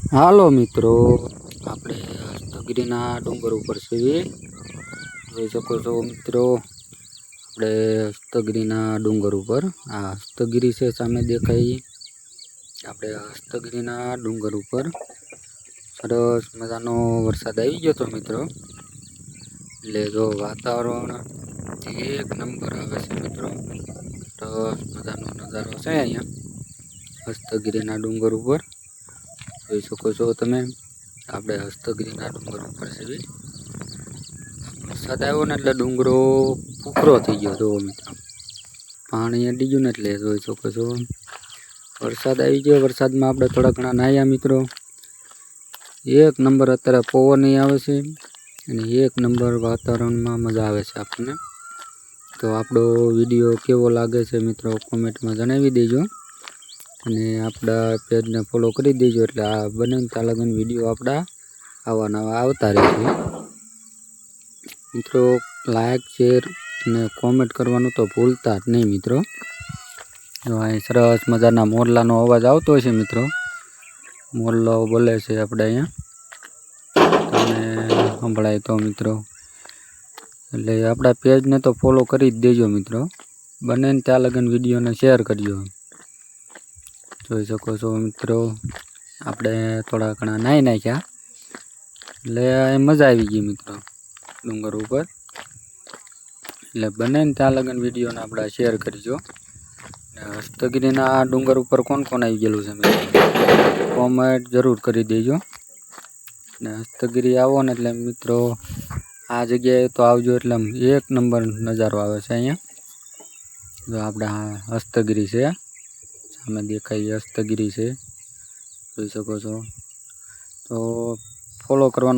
હાલો મિત્રો, આપણે હસ્તગીરીના ડુંગર ઉપર છીએ. જોઈ શકો છો મિત્રો, આપણે હસ્તગીરીના ડુંગર ઉપર આ હસ્તગીરી છે સામે દેખાય. આપણે હસ્તગીરીના ડુંગર ઉપર સરસ મજાનો વરસાદ આવી ગયો તો મિત્રો. એટલે જો વાતાવરણ એક નંબર આવે છે મિત્રો. સરસ મજાનો નજારો છે અહીંયા હસ્તગીરીના ડુંગર ઉપર. જોઈ શકો છો તમે, આપણે હસ્તગીરીના ડુંગર ઉપર છે. વરસાદ આવ્યો ને એટલે ડુંગરો ફૂકરો થઈ ગયો. જો મિત્રો, પાણી અડી ગયું ને એટલે જોઈ શકો છો વરસાદ આવી ગયો. વરસાદમાં આપણે થોડા ઘણા નાહ્યા મિત્રો. એક નંબર અત્યારે પવન આવે છે અને એક નંબર વાતાવરણમાં મજા આવે છે આપણને. તો આપણો વિડીયો કેવો લાગે છે મિત્રો કોમેન્ટમાં જણાવી દેજો. અને આપણા પેજને ફોલો કરી દેજો, એટલે આ બને ત્યાં લગન વિડીયો આપણા આવા નવા આવતા રહેશે મિત્રો. લાઈક, શેર અને કોમેન્ટ કરવાનું તો ભૂલતા જ નહીં મિત્રો. જો અહીં સરસ મજાના મોરલાનો અવાજ આવતો હોય છે મિત્રો. મોરલો બોલે છે આપણે અહીંયા, તમને સંભળાય તો મિત્રો. એટલે આપણા પેજને તો ફોલો કરી જ દેજો મિત્રો. બને ત્યાં લગન વિડીયોને શેર કરજો. જોઈ શકો છો મિત્રો, આપણે થોડા ઘણા નાહી નાખ્યા એટલે મજા આવી ગઈ મિત્રો ડુંગર ઉપર. એટલે બને ને ત્યાં લગન વિડીયોને આપણે શેર કરજો. હસ્તગીરીના ડુંગર ઉપર કોણ કોણ આવી ગયેલું છે મિત્રો, કોમેન્ટ જરૂર કરી દેજો. ને હસ્તગીરી આવો ને એટલે મિત્રો આ જગ્યાએ તો આવજો, એટલે એક નંબર નજારો આવે છે અહીંયા. જો આપણે હસ્તગીરી છે સામે દેખાય, હસ્તગીરી છે જોઈ શકો છો. તો ફોલો કરવાનો